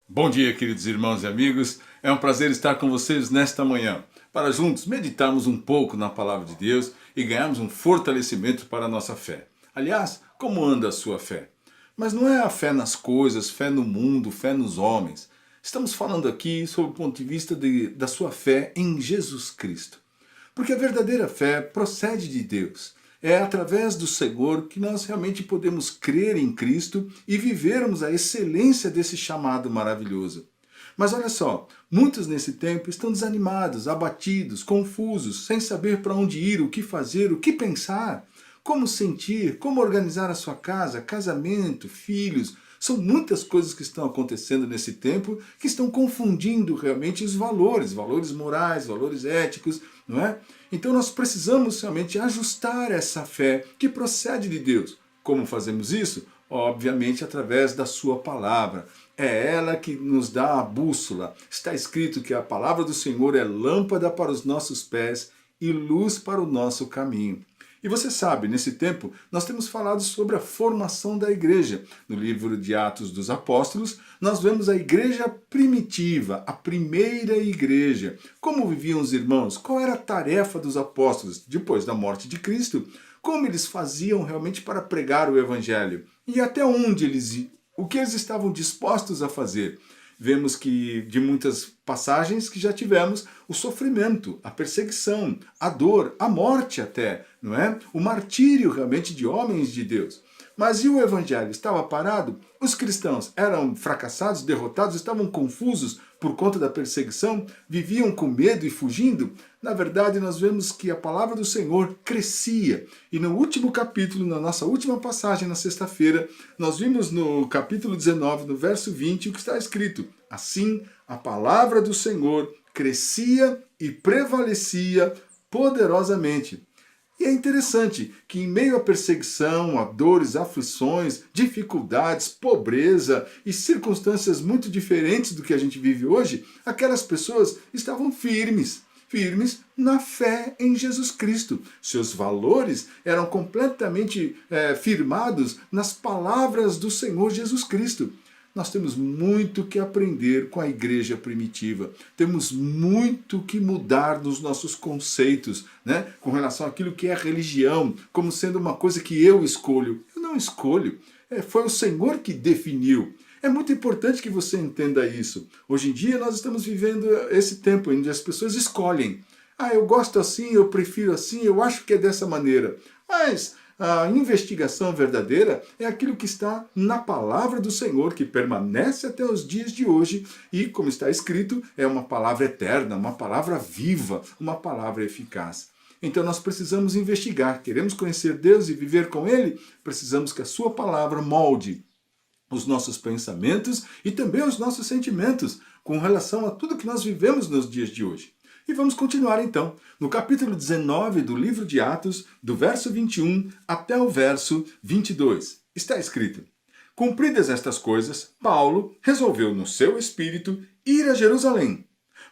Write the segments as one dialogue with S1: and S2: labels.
S1: Bom dia, queridos irmãos e amigos. É um prazer estar com vocês nesta manhã, para juntos meditarmos um pouco na palavra de Deus e ganharmos um fortalecimento para a nossa fé. Aliás, como anda a sua fé? Mas não é a fé nas coisas, fé no mundo, fé nos homens. Estamos falando aqui sob o ponto de vista da sua fé em Jesus Cristo. Porque a verdadeira fé procede de Deus. É através do Senhor que nós realmente podemos crer em Cristo e vivermos a excelência desse chamado maravilhoso. Mas olha só, muitos nesse tempo estão desanimados, abatidos, confusos, sem saber para onde ir, o que fazer, o que pensar, como sentir, como organizar a sua casa, casamento, filhos. São muitas coisas que estão acontecendo nesse tempo que estão confundindo realmente os valores morais, valores éticos, não é? Então nós precisamos realmente ajustar essa fé que procede de Deus. Como fazemos isso? Obviamente através da sua palavra. É ela que nos dá a bússola. Está escrito que a palavra do Senhor é lâmpada para os nossos pés e luz para o nosso caminho. E você sabe, nesse tempo, nós temos falado sobre a formação da igreja. No livro de Atos dos Apóstolos, nós vemos a igreja primitiva, a primeira igreja. Como viviam os irmãos? Qual era a tarefa dos apóstolos depois da morte de Cristo? Como eles faziam realmente para pregar o evangelho? E até onde eles iam? O que eles estavam dispostos a fazer? Vemos que de muitas passagens que já tivemos o sofrimento, a perseguição, a dor, a morte até, não é? O martírio realmente de homens de Deus. Mas e o evangelho? Estava parado? Os cristãos eram fracassados, derrotados, estavam confusos por conta da perseguição? Viviam com medo e fugindo? Na verdade, nós vemos que a palavra do Senhor crescia. E no último capítulo, na nossa última passagem na sexta-feira, nós vimos no capítulo 19, no verso 20, o que está escrito: assim, a palavra do Senhor crescia e prevalecia poderosamente. E é interessante que em meio à perseguição, a dores, aflições, dificuldades, pobreza e circunstâncias muito diferentes do que a gente vive hoje, aquelas pessoas estavam firmes na fé em Jesus Cristo. Seus valores eram completamente firmados nas palavras do Senhor Jesus Cristo. Nós temos muito que aprender com a igreja primitiva. Temos muito que mudar nos nossos conceitos, né? Com relação àquilo que é religião, como sendo uma coisa que eu escolho. Eu não escolho. Foi o Senhor que definiu. É muito importante que você entenda isso. Hoje em dia nós estamos vivendo esse tempo onde as pessoas escolhem. Eu gosto assim, eu prefiro assim, eu acho que é dessa maneira. Mas a investigação verdadeira é aquilo que está na palavra do Senhor, que permanece até os dias de hoje e, como está escrito, é uma palavra eterna, uma palavra viva, uma palavra eficaz. Então nós precisamos investigar. Queremos conhecer Deus e viver com Ele? Precisamos que a sua palavra molde os nossos pensamentos e também os nossos sentimentos com relação a tudo que nós vivemos nos dias de hoje. E vamos continuar então, no capítulo 19 do livro de Atos, do verso 21 até o verso 22. Está escrito: cumpridas estas coisas, Paulo resolveu no seu espírito ir a Jerusalém,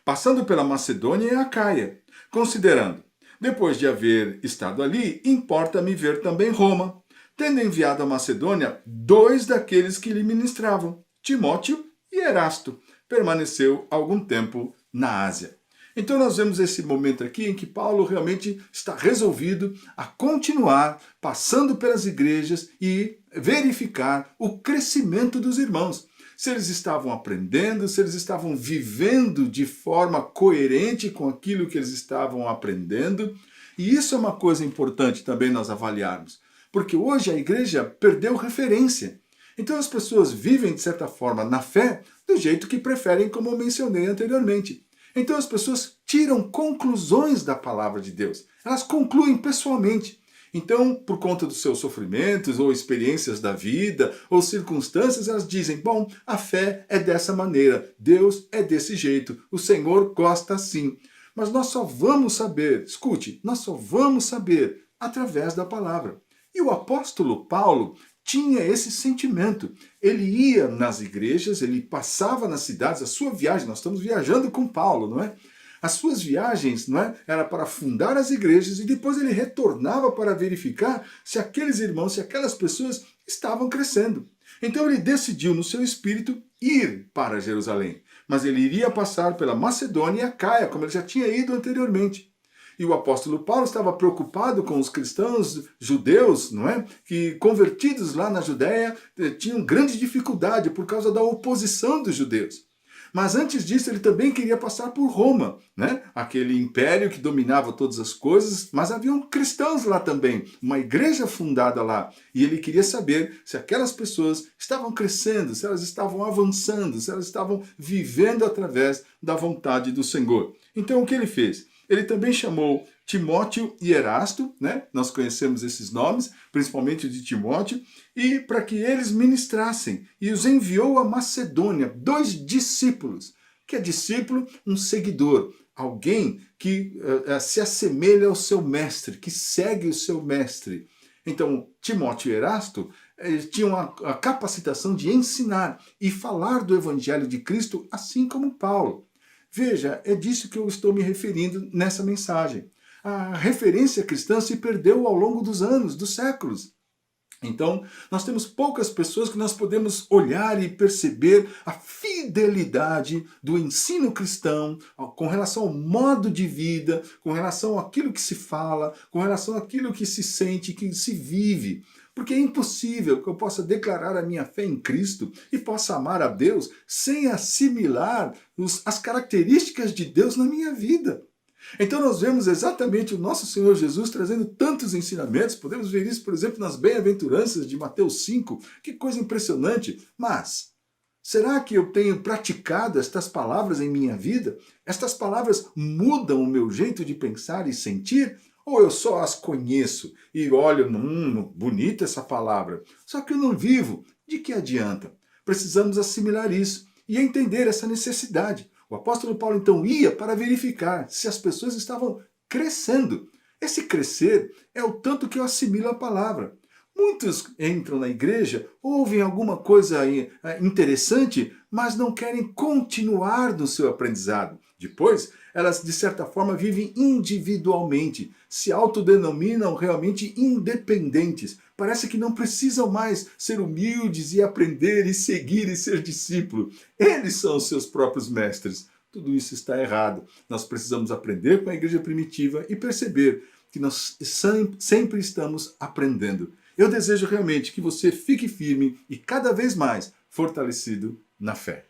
S1: passando pela Macedônia e Acaia, considerando: depois de haver estado ali, importa-me ver também Roma, tendo enviado à Macedônia 2 daqueles que lhe ministravam, Timóteo e Erasto. Permaneceu algum tempo na Ásia. Então nós vemos esse momento aqui em que Paulo realmente está resolvido a continuar passando pelas igrejas e verificar o crescimento dos irmãos. Se eles estavam aprendendo, se eles estavam vivendo de forma coerente com aquilo que eles estavam aprendendo. E isso é uma coisa importante também nós avaliarmos. Porque hoje a igreja perdeu referência. Então as pessoas vivem, de certa forma, na fé do jeito que preferem, como eu mencionei anteriormente. Então as pessoas tiram conclusões da palavra de Deus. Elas concluem pessoalmente. Então, por conta dos seus sofrimentos, ou experiências da vida, ou circunstâncias, elas dizem: bom, a fé é dessa maneira, Deus é desse jeito, o Senhor gosta assim. Mas nós só vamos saber, escute, nós só vamos saber através da palavra. E o apóstolo Paulo tinha esse sentimento. Ele ia nas igrejas, ele passava nas cidades, a sua viagem, nós estamos viajando com Paulo, não é? As suas viagens, não é, era para fundar as igrejas e depois ele retornava para verificar se aqueles irmãos, se aquelas pessoas estavam crescendo. Então ele decidiu no seu espírito ir para Jerusalém, mas ele iria passar pela Macedônia e Acaia, como ele já tinha ido anteriormente. E o apóstolo Paulo estava preocupado com os cristãos judeus, não é? Que convertidos lá na Judéia tinham grande dificuldade por causa da oposição dos judeus. Mas antes disso ele também queria passar por Roma, né? Aquele império que dominava todas as coisas, mas haviam cristãos lá também, uma igreja fundada lá. E ele queria saber se aquelas pessoas estavam crescendo, se elas estavam avançando, se elas estavam vivendo através da vontade do Senhor. Então o que ele fez? Ele também chamou Timóteo e Erasto, né? Nós conhecemos esses nomes, principalmente o de Timóteo, e para que eles ministrassem, e os enviou a Macedônia, 2 discípulos. Que é discípulo? Um seguidor, alguém que se assemelha ao seu mestre, que segue o seu mestre. Então, Timóteo e Erasto tinham a capacitação de ensinar e falar do evangelho de Cristo, assim como Paulo. Veja, é disso que eu estou me referindo nessa mensagem. A referência cristã se perdeu ao longo dos anos, dos séculos. Então, nós temos poucas pessoas que nós podemos olhar e perceber a fidelidade do ensino cristão com relação ao modo de vida, com relação àquilo que se fala, com relação àquilo que se sente, que se vive. Porque é impossível que eu possa declarar a minha fé em Cristo e possa amar a Deus sem assimilar as características de Deus na minha vida. Então nós vemos exatamente o nosso Senhor Jesus trazendo tantos ensinamentos. Podemos ver isso, por exemplo, nas bem-aventuranças de Mateus 5. Que coisa impressionante! Mas será que eu tenho praticado estas palavras em minha vida? Estas palavras mudam o meu jeito de pensar e sentir? Ou eu só as conheço e olho, bonita essa palavra, só que eu não vivo? De que adianta? Precisamos assimilar isso e entender essa necessidade. O apóstolo Paulo então ia para verificar se as pessoas estavam crescendo. Esse crescer é o tanto que eu assimilo a palavra. Muitos entram na igreja, ouvem alguma coisa interessante, mas não querem continuar no seu aprendizado. Depois, elas de certa forma vivem individualmente, se autodenominam realmente independentes. Parece que não precisam mais ser humildes e aprender e seguir e ser discípulo. Eles são os seus próprios mestres. Tudo isso está errado. Nós precisamos aprender com a igreja primitiva e perceber que nós sempre estamos aprendendo. Eu desejo realmente que você fique firme e cada vez mais fortalecido na fé.